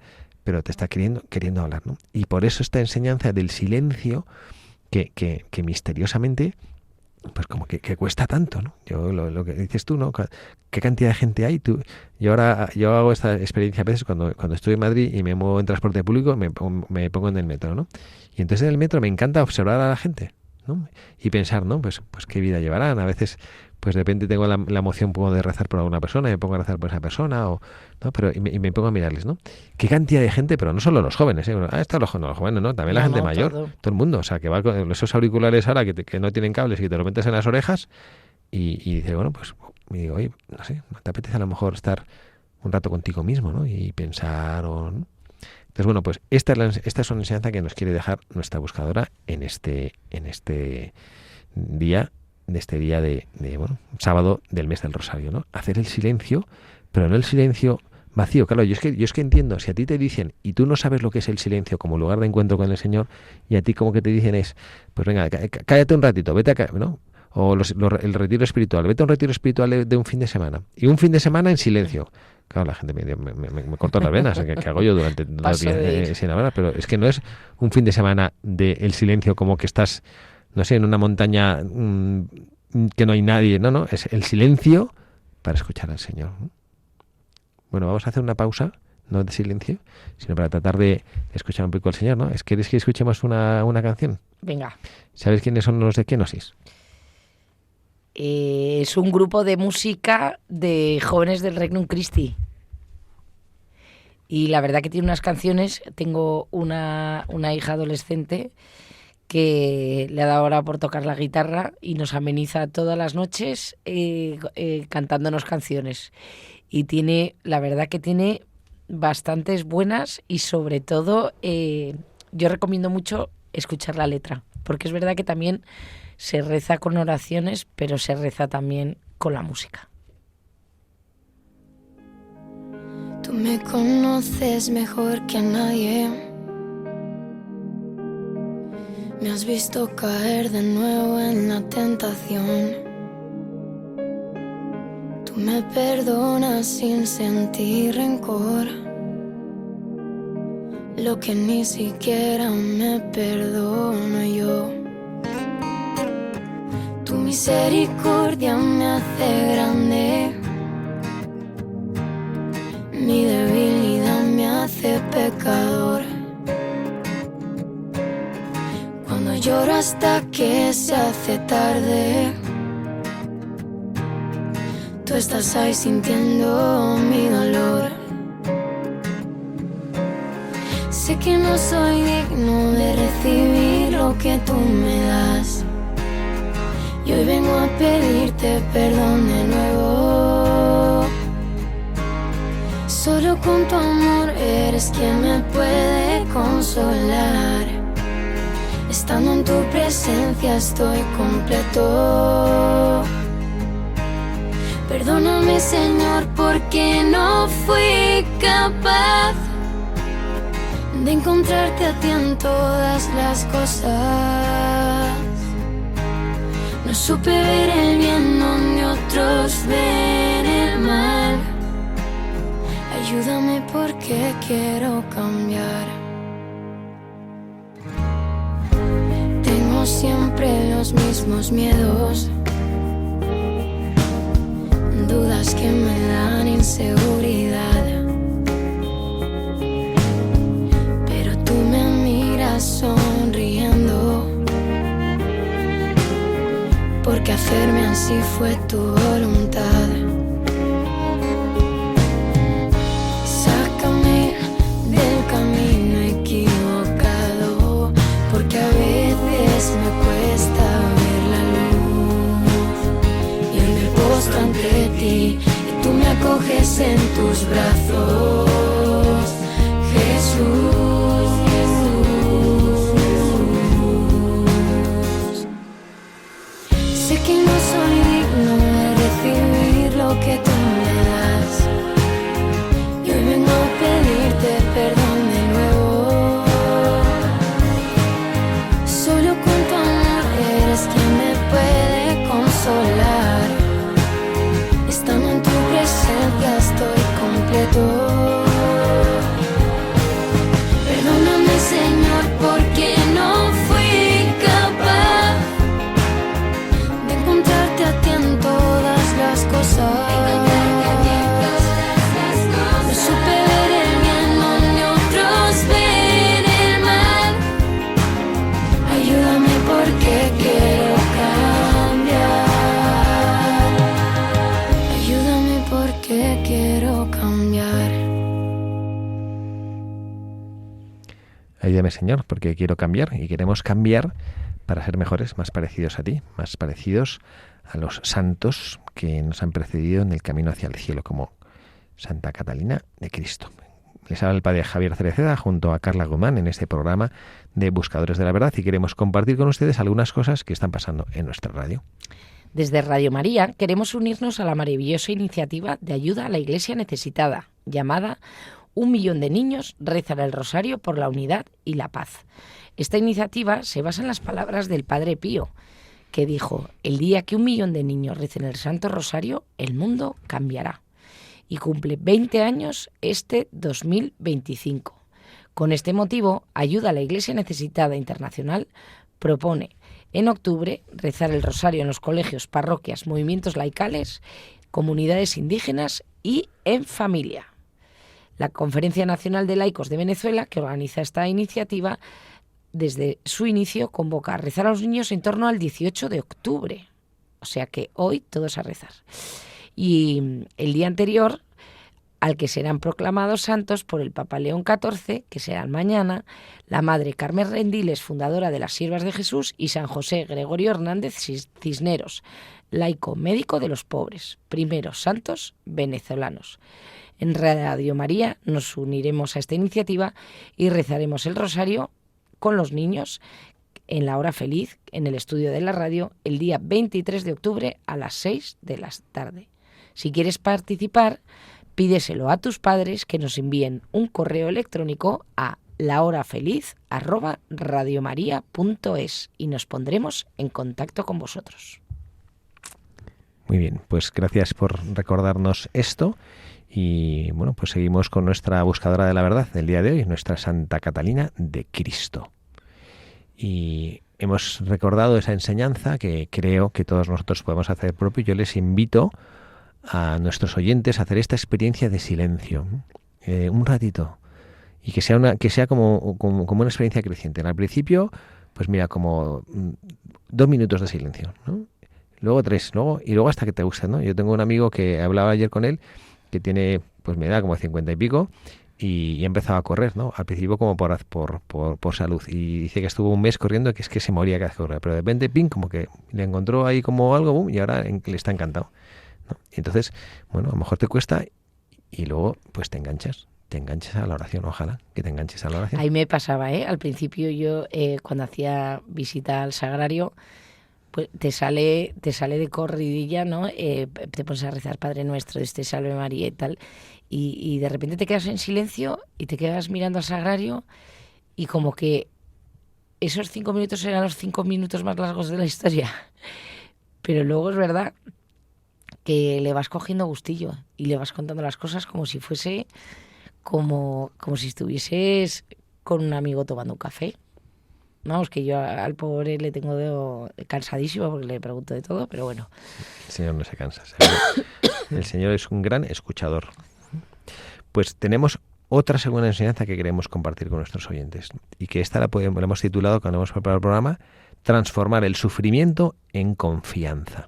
pero te está queriendo hablar, ¿no? Y por eso esta enseñanza del silencio que misteriosamente, pues como que cuesta tanto, ¿no? Yo lo que dices tú, ¿no? ¿Qué cantidad de gente hay? Yo hago esta experiencia a veces cuando estoy en Madrid y me muevo en transporte público, me pongo en el metro, ¿no? Y entonces en el metro me encanta observar a la gente, ¿no? Y pensar, ¿no? Pues qué vida llevarán. A veces, pues de repente tengo la emoción pongo de rezar por alguna persona y me pongo a rezar por esa persona, ¿no? Pero y me pongo a mirarles, ¿no? Qué cantidad de gente, pero no solo los jóvenes, ¿eh? Estos los jóvenes, ¿no? También la gente mayor, todo el mundo. O sea, que va con esos auriculares ahora que no tienen cables y que te lo metes en las orejas y dices, bueno, pues me digo, oye, no sé, ¿no te apetece a lo mejor estar un rato contigo mismo, ¿no? Y pensar, ¿no? Entonces, bueno, pues esta es una enseñanza que nos quiere dejar nuestra buscadora en este día de sábado del mes del Rosario, ¿no? Hacer el silencio, pero no el silencio vacío. Claro, yo es que entiendo, si a ti te dicen y tú no sabes lo que es el silencio como lugar de encuentro con el Señor, y a ti como que te dicen es, pues venga, cállate un ratito, vete acá, ¿no? O el retiro espiritual, vete a un retiro espiritual de un fin de semana. Y un fin de semana en silencio. Claro, la gente me corta las venas, que hago yo durante 2 días sin hablar, pero es que no es un fin de semana del silencio como que estás, no sé, en una montaña que no hay nadie, no, es el silencio para escuchar al Señor. Bueno, vamos a hacer una pausa, no de silencio, sino para tratar de escuchar un poco al Señor, ¿no? ¿Queréis que escuchemos una canción? Venga. ¿Sabes quiénes son los de Kenosis? Es un grupo de música de jóvenes del Regnum Christi. Y la verdad que tiene unas canciones. Tengo una hija adolescente que le ha dado ahora por tocar la guitarra y nos ameniza todas las noches cantándonos canciones. Y la verdad que tiene bastantes buenas y sobre todo yo recomiendo mucho escuchar la letra, porque es verdad que también se reza con oraciones, pero se reza también con la música. Tú me conoces mejor que nadie. Me has visto caer de nuevo en la tentación. Tú me perdonas sin sentir rencor, lo que ni siquiera me perdono yo. Tu misericordia me hace grande, mi debilidad me hace pecador. Cuando lloro hasta que se hace tarde, tú estás ahí sintiendo mi dolor. Sé que no soy digno de recibir lo que tú me das, y hoy vengo a pedirte perdón de nuevo. Solo con tu amor eres quien me puede consolar. Estando en tu presencia estoy completo. Perdóname, Señor, porque no fui capaz de encontrarte a ti en todas las cosas. No supe ver el bien donde otros ven el mal. Ayúdame porque quiero cambiar. Tengo siempre los mismos miedos, dudas que me dan inseguridad, pero tú me miras sonriendo, porque hacerme así fue tu voluntad. Sácame del camino equivocado, porque a veces me cuesta ver dejes en tus brazos, Jesús. Sé que no soy digno de recibir lo que tú me das, y hoy vengo a pedirte perdón de nuevo. Solo con tu amor eres quien me puede consolar. Estando en tu presencia estoy completo. Perdóname, Señor, porque no fui capaz de encontrarte a ti en todas las cosas. No supe ver el bien donde otros ven el mal. Ayúdame porque quiero cambiar. Ayúdame porque quiero cambiar. Ayúdame, Señor, porque quiero cambiar y queremos cambiar para ser mejores, más parecidos a ti, más parecidos a los santos que nos han precedido en el camino hacia el cielo, como Santa Catalina de Cristo. Les habla el padre Javier Cereceda junto a Carla Guzmán en este programa de Buscadores de la Verdad y queremos compartir con ustedes algunas cosas que están pasando en nuestra radio. Desde Radio María queremos unirnos a la maravillosa iniciativa de ayuda a la Iglesia necesitada, llamada 1 millón de niños rezan el rosario por la unidad y la paz. Esta iniciativa se basa en las palabras del Padre Pío, que dijo: el día que 1 millón de niños recen el Santo Rosario, el mundo cambiará. Y cumple 20 años este 2025. Con este motivo, Ayuda a la Iglesia Necesitada Internacional propone en octubre rezar el rosario en los colegios, parroquias, movimientos laicales, comunidades indígenas y en familia. La Conferencia Nacional de Laicos de Venezuela, que organiza esta iniciativa, desde su inicio convoca a rezar a los niños en torno al 18 de octubre. O sea que hoy todos a rezar. Y el día anterior, al que serán proclamados santos por el Papa León XIV, que serán mañana, la Madre Carmen Rendiles, fundadora de las Siervas de Jesús, y San José Gregorio Hernández Cisneros, laico médico de los pobres, primeros santos venezolanos. En Radio María nos uniremos a esta iniciativa y rezaremos el rosario con los niños en la hora feliz, en el estudio de la radio, el día 23 de octubre a las 6 de la tarde. Si quieres participar, pídeselo a tus padres que nos envíen un correo electrónico a lahorafeliz@radiomaria.es y nos pondremos en contacto con vosotros. Muy bien, pues gracias por recordarnos esto. Y bueno, pues seguimos con nuestra buscadora de la verdad del día de hoy, nuestra Santa Catalina de Cristo. Y hemos recordado esa enseñanza que creo que todos nosotros podemos hacer propio. Yo les invito a nuestros oyentes a hacer esta experiencia de silencio, un ratito, y que sea como una experiencia creciente. Al principio, pues mira, como 2 minutos de silencio, ¿no? Luego 3, y luego hasta que te guste, ¿no? Yo tengo un amigo que hablaba ayer con él, que tiene, pues me da como 50 y pico, y empezaba a correr, ¿no? Al principio como por salud, y dice que estuvo un mes corriendo, que es que se moría cada vez que corría, pero de repente, ping, como que le encontró ahí como algo, boom, y ahora le está encantado, ¿no? Y entonces, bueno, a lo mejor te cuesta, y luego, pues te enganchas a la oración, ojalá que te enganches a la oración. Ahí me pasaba, al principio yo, cuando hacía visita al sagrario, pues te sale de corridilla, ¿no? Te pones a rezar Padre Nuestro, Salve María y tal, y de repente te quedas en silencio y te quedas mirando al sagrario y como que esos 5 minutos eran los 5 minutos más largos de la historia. Pero luego es verdad que le vas cogiendo gustillo y le vas contando las cosas como si fuese, como si estuvieses con un amigo tomando un café. Vamos, que yo al pobre le tengo cansadísimo porque le pregunto de todo, pero bueno. El Señor no se cansa. El Señor es un gran escuchador. Pues tenemos otra segunda enseñanza que queremos compartir con nuestros oyentes. Y que esta la hemos titulado, cuando hemos preparado el programa, Transformar el sufrimiento en confianza.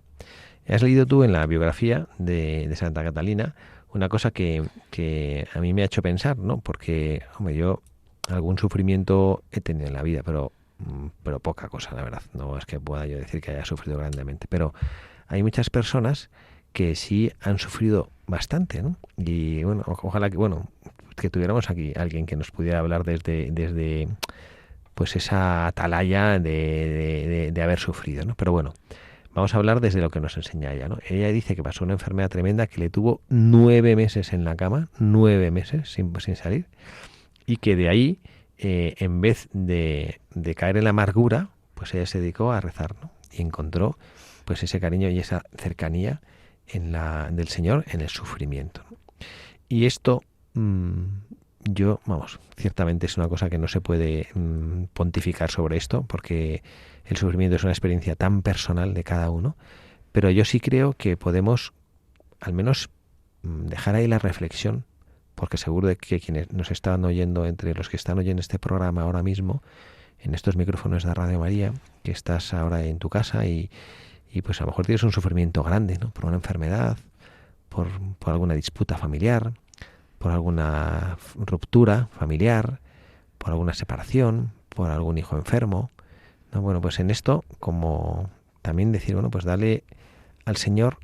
Has leído tú en la biografía de Santa Catalina una cosa que a mí me ha hecho pensar, ¿no? Porque, hombre, yo algún sufrimiento he tenido en la vida, pero poca cosa, la verdad. No es que pueda yo decir que haya sufrido grandemente, pero hay muchas personas que sí han sufrido bastante, ¿no? Y bueno, ojalá que tuviéramos aquí alguien que nos pudiera hablar desde pues esa atalaya de haber sufrido, ¿no? Pero bueno, vamos a hablar desde lo que nos enseña ella, ¿no? Ella dice que pasó una enfermedad tremenda que le tuvo 9 meses en la cama, 9 meses sin salir, y que de ahí, en vez de caer en la amargura, pues ella se dedicó a rezar, ¿no? Y encontró pues ese cariño y esa cercanía del Señor en el sufrimiento, ¿no? Y esto, ciertamente es una cosa que no se puede pontificar sobre esto, porque el sufrimiento es una experiencia tan personal de cada uno, pero yo sí creo que podemos al menos dejar ahí la reflexión, porque seguro de que quienes nos están oyendo, entre los que están oyendo este programa ahora mismo, en estos micrófonos de Radio María, que estás ahora en tu casa y pues a lo mejor tienes un sufrimiento grande, ¿no? Por una enfermedad, por alguna disputa familiar, por alguna ruptura familiar, por alguna separación, por algún hijo enfermo, ¿no? Bueno, pues en esto, como también decir, bueno, pues dale al Señor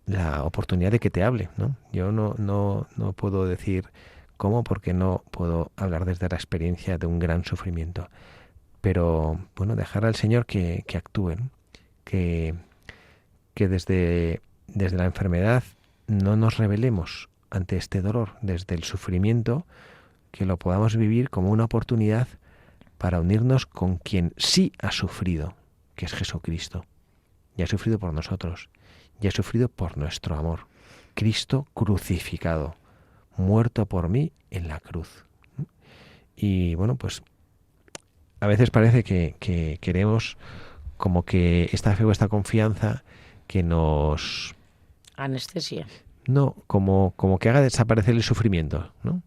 la oportunidad de que te hable, ¿no? Yo no puedo decir cómo, porque no puedo hablar desde la experiencia de un gran sufrimiento. Pero, bueno, dejar al Señor que actúe, ¿no? Que desde la enfermedad no nos rebelemos ante este dolor, desde el sufrimiento, que lo podamos vivir como una oportunidad para unirnos con quien sí ha sufrido, que es Jesucristo. Y ha sufrido por nosotros, y ha sufrido por nuestro amor. Cristo crucificado, muerto por mí en la cruz. Y bueno, pues a veces parece que queremos como que esta fe o esta confianza que nos... Anestesia. No, como que haga desaparecer el sufrimiento, ¿no?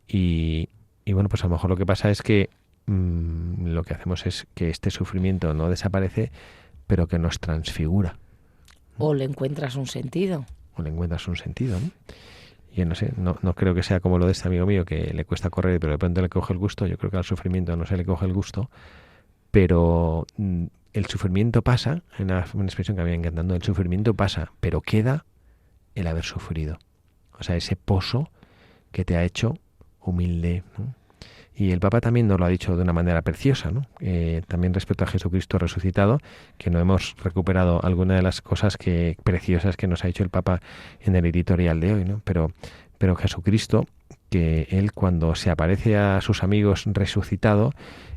Y bueno, pues a lo mejor lo que pasa es que lo que hacemos es que este sufrimiento no desaparece, pero que nos transfigura. O le encuentras un sentido. O le encuentras un sentido, ¿no? Y no sé, no creo que sea como lo de este amigo mío, que le cuesta correr, pero de pronto le coge el gusto. Yo creo que al sufrimiento no se le coge el gusto, pero el sufrimiento pasa, una expresión que me había encantado, el sufrimiento pasa, pero queda el haber sufrido. O sea, ese pozo que te ha hecho humilde, ¿no? Y el Papa también nos lo ha dicho de una manera preciosa, ¿no? También respecto a Jesucristo resucitado, que no hemos recuperado alguna de las cosas preciosas que nos ha dicho el Papa en el editorial de hoy, ¿no? Pero Jesucristo, que él cuando se aparece a sus amigos resucitado,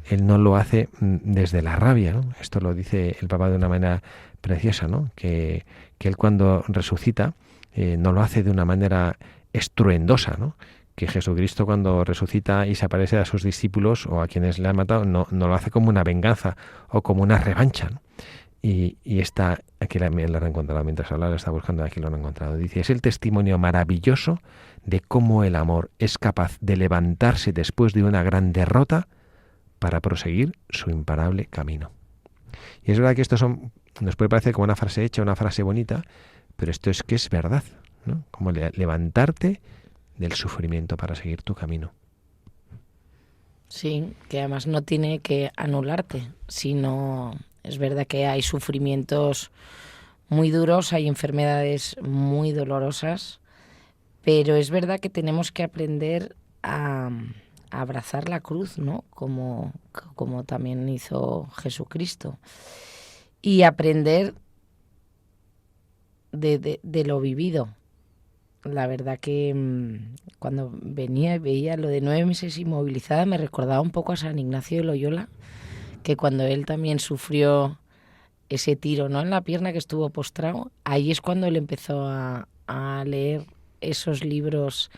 él no lo hace desde la rabia, ¿no? Esto lo dice el Papa de una manera preciosa, ¿no? Que él cuando resucita no lo hace de una manera estruendosa, ¿no? Que Jesucristo cuando resucita y se aparece a sus discípulos o a quienes le han matado, no lo hace como una venganza o como una revancha, ¿no? Y aquí lo he encontrado mientras hablaba, está buscando, aquí lo he encontrado. Dice, es el testimonio maravilloso de cómo el amor es capaz de levantarse después de una gran derrota para proseguir su imparable camino. Y es verdad que esto nos puede parecer como una frase hecha, una frase bonita, pero esto es que es verdad, ¿no? Como levantarte del sufrimiento para seguir tu camino. Sí, que además no tiene que anularte, sino es verdad que hay sufrimientos muy duros, hay enfermedades muy dolorosas, pero es verdad que tenemos que aprender a abrazar la cruz, ¿no? Como también hizo Jesucristo, y aprender de lo vivido. La verdad que cuando venía y veía lo de 9 meses inmovilizada me recordaba un poco a San Ignacio de Loyola, que cuando él también sufrió ese tiro, ¿no?, en la pierna, que estuvo postrado, ahí es cuando él empezó a leer esos libros,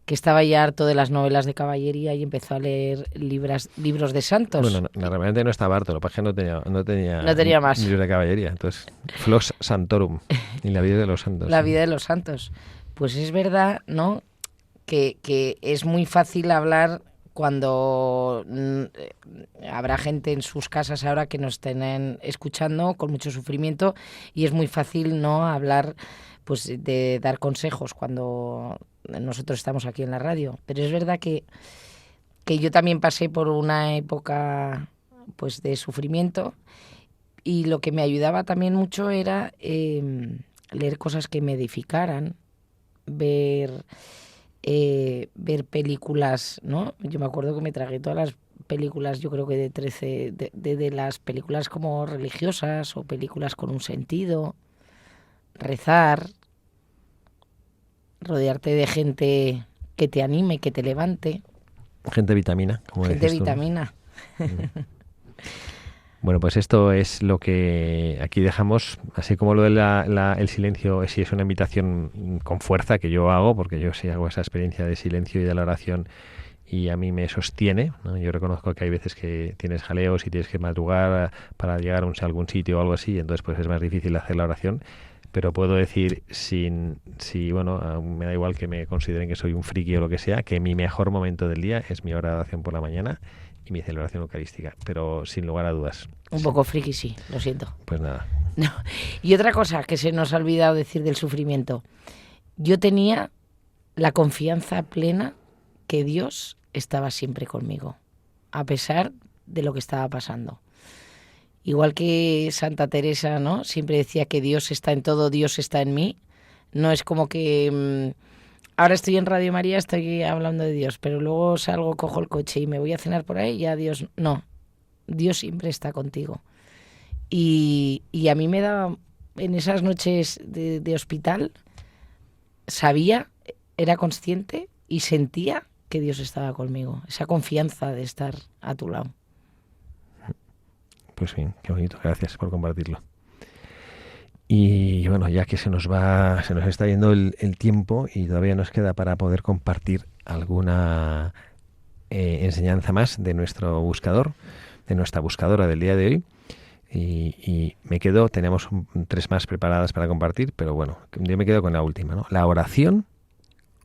que estaba ya harto de las novelas de caballería, y empezó a leer libros de santos. Bueno, realmente no estaba harto, lo que pasa es que no tenía más libros de caballería. Entonces, Flos Santorum y la vida de los santos. La vida de los santos. Pues es verdad, ¿no?, que es muy fácil hablar cuando habrá gente en sus casas ahora que nos estén escuchando con mucho sufrimiento, y es muy fácil, ¿no?, hablar, pues, de dar consejos cuando nosotros estamos aquí en la radio. Pero es verdad que yo también pasé por una época, pues, de sufrimiento, y lo que me ayudaba también mucho era leer cosas que me edificaran, ver películas, ¿no? Yo me acuerdo que me tragué todas las películas, yo creo que de 13, de las películas como religiosas o películas con un sentido, rezar, rodearte de gente que te anime, que te levante. Gente vitamina, como Gente dices tú, ¿no? vitamina. Bueno, pues esto es lo que aquí dejamos, así como lo de el silencio, sí es una invitación con fuerza que yo hago, porque yo sí hago esa experiencia de silencio y de la oración y a mí me sostiene, ¿no? Yo reconozco que hay veces que tienes jaleos y tienes que madrugar para llegar a algún sitio o algo así, entonces pues es más difícil hacer la oración, pero puedo decir bueno, me da igual que me consideren que soy un friki o lo que sea, que mi mejor momento del día es mi hora de oración por la mañana y mi celebración eucarística, pero sin lugar a dudas. Un poco friki, sí, lo siento. Pues nada. No. Y otra cosa que se nos ha olvidado decir del sufrimiento. Yo tenía la confianza plena que Dios estaba siempre conmigo, a pesar de lo que estaba pasando. Igual que Santa Teresa, ¿no? Siempre decía que Dios está en todo, Dios está en mí. No es como que ahora estoy en Radio María, estoy hablando de Dios, pero luego salgo, cojo el coche y me voy a cenar por ahí y ya Dios... No, Dios siempre está contigo. Y a mí me daba, en esas noches de hospital, sabía, era consciente y sentía que Dios estaba conmigo. Esa confianza de estar a tu lado. Pues bien, qué bonito, gracias por compartirlo. Y bueno, ya que se nos está yendo el tiempo y todavía nos queda para poder compartir alguna enseñanza más de nuestro buscador, de nuestra buscadora del día de hoy. Y tenemos 3 más preparadas para compartir, pero bueno, yo me quedo con la última, ¿no? La oración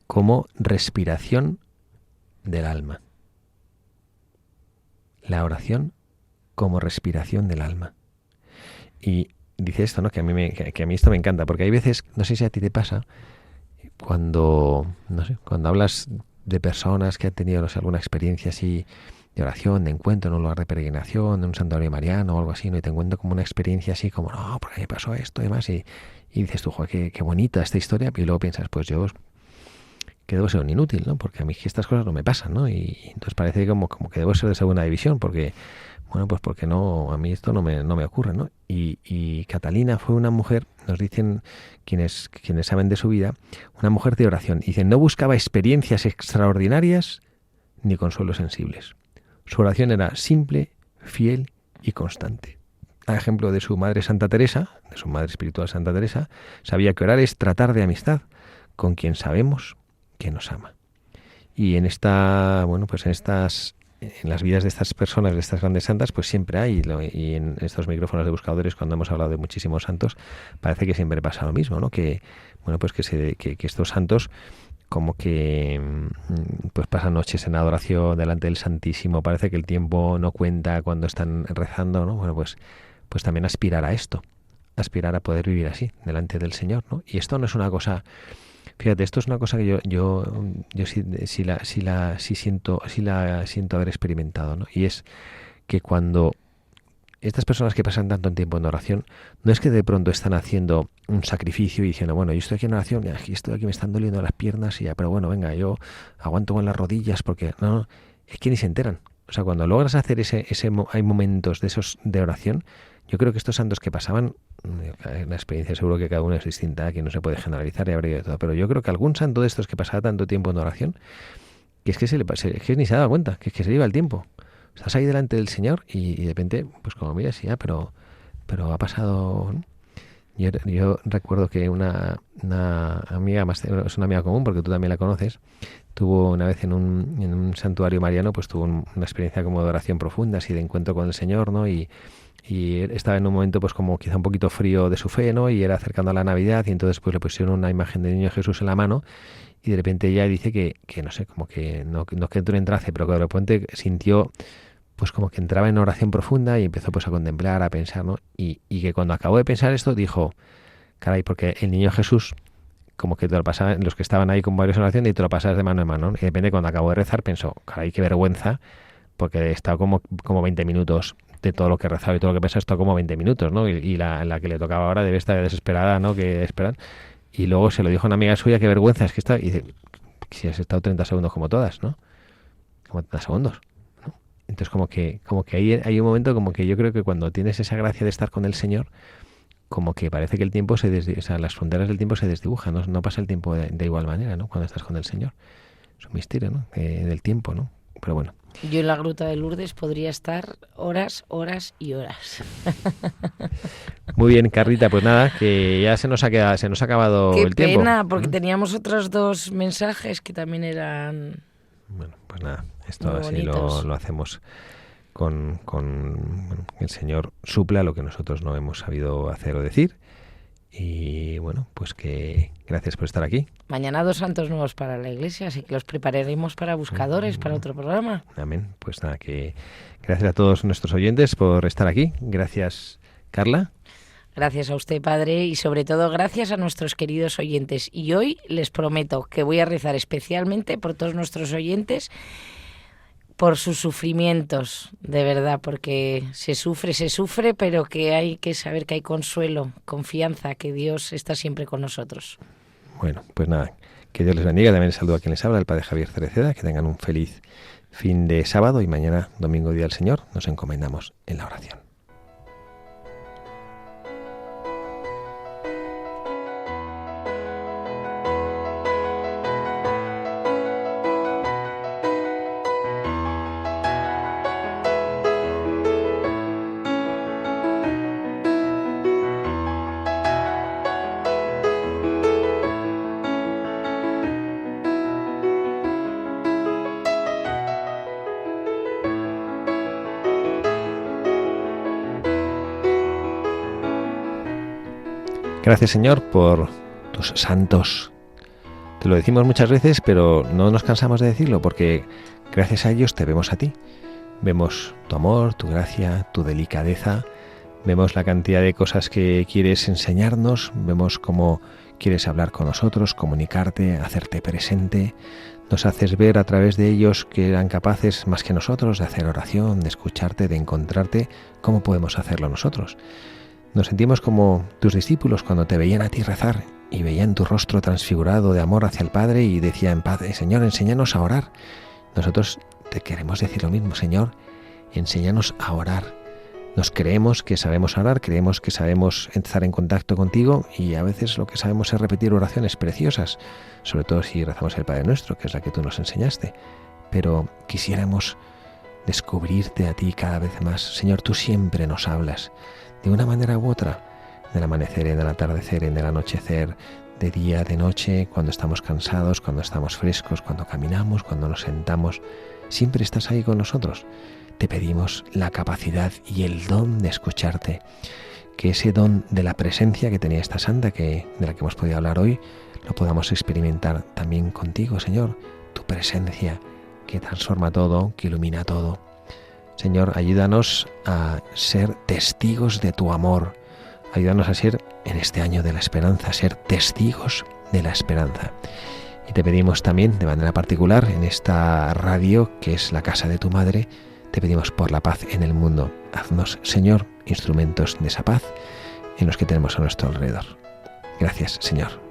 como respiración del alma. La oración como respiración del alma. Y dice esto, ¿no? Que a mí esto me encanta, porque hay veces, no sé si a ti te pasa, cuando hablas de personas que han tenido, no sé, alguna experiencia así de oración, de encuentro en un lugar de peregrinación, en un santuario mariano o algo así, ¿no? Y te encuentro como una experiencia así como, no, porque me pasó esto y demás, y dices tú, joder, qué bonita esta historia, y luego piensas, pues yo que debo ser un inútil, ¿no? Porque a mí estas cosas no me pasan, ¿no? Y entonces parece como que debo ser de segunda división, porque, bueno, pues porque no, a mí esto no me ocurre, ¿no? Y Catalina fue una mujer, nos dicen quienes saben de su vida, una mujer de oración. Dicen, no buscaba experiencias extraordinarias ni consuelos sensibles. Su oración era simple, fiel y constante. A ejemplo de su madre Santa Teresa, de su madre espiritual Santa Teresa, sabía que orar es tratar de amistad con quien sabemos que nos ama. Y en las vidas de estas personas, de estas grandes santas, pues siempre hay, y en estos micrófonos de buscadores, cuando hemos hablado de muchísimos santos, parece que siempre pasa lo mismo, ¿no? Que estos santos como que pues pasan noches en adoración delante del Santísimo, parece que el tiempo no cuenta cuando están rezando, ¿no? Bueno, pues también aspirar a esto, aspirar a poder vivir así, delante del Señor, ¿no? Y esto no es una cosa, fíjate, esto es una cosa que yo sí la siento haber experimentado, ¿no? Y es que cuando estas personas que pasan tanto tiempo en oración, no es que de pronto están haciendo un sacrificio y diciendo, bueno, yo estoy aquí en oración, y estoy aquí, me están doliendo las piernas, y ya, pero bueno, venga, yo aguanto con las rodillas, porque no, es que ni se enteran. O sea, cuando logras hacer hay momentos de esos de oración, yo creo que estos santos que pasaban, la experiencia seguro que cada uno es distinta, que no se puede generalizar y habría de todo, pero yo creo que algún santo de estos que pasaba tanto tiempo en oración, que es que ni se ha dado cuenta, que es que se lleva el tiempo. Estás ahí delante del Señor y de repente, pues como miras, ya, pero ha pasado, ¿no? Yo recuerdo que una amiga, es una amiga común porque tú también la conoces, tuvo una vez en un santuario mariano, pues tuvo una experiencia como de oración profunda, así de encuentro con el Señor, ¿no? Y estaba en un momento pues como quizá un poquito frío de su fe, ¿no? Y era acercando a la Navidad y entonces pues le pusieron una imagen del Niño Jesús en la mano y de repente ella dice que no sé, como que no que entró en trance, pero que de repente sintió pues como que entraba en oración profunda y empezó pues a contemplar, a pensar, ¿no? Y que cuando acabó de pensar esto dijo, caray, porque el Niño Jesús como que te lo pasaba, los que estaban ahí con varios oraciones y te lo pasabas de mano en mano, ¿no? Y de repente cuando acabó de rezar pensó, caray, qué vergüenza, porque he estado como 20 minutos de todo lo que rezaba y todo lo que pensaba, está como 20 minutos, ¿no? Y la que le tocaba ahora debe estar desesperada, ¿no? Que esperan. Y luego se lo dijo a una amiga suya, qué vergüenza, es que está... Y dice, si has estado 30 segundos como todas, ¿no? Como 30 segundos, ¿no? Entonces como que ahí hay un momento como que yo creo que cuando tienes esa gracia de estar con el Señor, como que parece que el tiempo las fronteras del tiempo se desdibujan, ¿no? No pasa el tiempo de igual manera, ¿no? Cuando estás con el Señor. Es un misterio, ¿no? Del tiempo, ¿no? Pero bueno. Yo en la Gruta de Lourdes podría estar horas, horas y horas. Muy bien, Carlita, pues nada, que ya se nos ha acabado el tiempo. Qué pena, porque teníamos otros 2 mensajes que también eran... Bueno, pues nada, esto así lo hacemos con el Señor supla lo que nosotros no hemos sabido hacer o decir. Y bueno, pues que gracias por estar aquí. Mañana 2 santos nuevos para la Iglesia, así que los prepararemos para buscadores, para otro programa. Amén. Pues nada, que gracias a todos nuestros oyentes por estar aquí. Gracias, Carla. Gracias a usted, Padre, y sobre todo gracias a nuestros queridos oyentes. Y hoy les prometo que voy a rezar especialmente por todos nuestros oyentes, por sus sufrimientos, de verdad, porque se sufre, pero que hay que saber que hay consuelo, confianza, que Dios está siempre con nosotros. Bueno, pues nada, que Dios les bendiga. También les saludo a quien les habla, el Padre Javier Cereceda. Que tengan un feliz fin de sábado y mañana, domingo, Día del Señor, nos encomendamos en la oración. Gracias, Señor, por tus santos. Te lo decimos muchas veces, pero no nos cansamos de decirlo, porque gracias a ellos te vemos a ti. Vemos tu amor, tu gracia, tu delicadeza. Vemos la cantidad de cosas que quieres enseñarnos. Vemos cómo quieres hablar con nosotros, comunicarte, hacerte presente. Nos haces ver a través de ellos que eran capaces, más que nosotros, de hacer oración, de escucharte, de encontrarte. ¿Cómo podemos hacerlo nosotros? Nos sentimos como tus discípulos cuando te veían a ti rezar y veían tu rostro transfigurado de amor hacia el Padre y decían, Padre, Señor, enséñanos a orar. Nosotros te queremos decir lo mismo, Señor, enséñanos a orar. Nos creemos que sabemos orar, creemos que sabemos estar en contacto contigo y a veces lo que sabemos es repetir oraciones preciosas, sobre todo si rezamos el Padre Nuestro, que es la que tú nos enseñaste. Pero quisiéramos descubrirte a ti cada vez más. Señor, tú siempre nos hablas, de una manera u otra, del amanecer, en el atardecer, en el anochecer, de día, de noche, cuando estamos cansados, cuando estamos frescos, cuando caminamos, cuando nos sentamos. Siempre estás ahí con nosotros. Te pedimos la capacidad y el don de escucharte, que ese don de la presencia que tenía esta santa, de la que hemos podido hablar hoy, lo podamos experimentar también contigo, Señor, tu presencia que transforma todo, que ilumina todo. Señor, ayúdanos a ser testigos de tu amor. Ayúdanos a ser, en este año de la esperanza, ser testigos de la esperanza. Y te pedimos también, de manera particular, en esta radio, que es la casa de tu madre, te pedimos por la paz en el mundo. Haznos, Señor, instrumentos de esa paz en los que tenemos a nuestro alrededor. Gracias, Señor.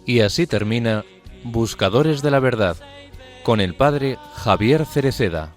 Y así termina Buscadores de la Verdad, con el Padre Javier Cereceda.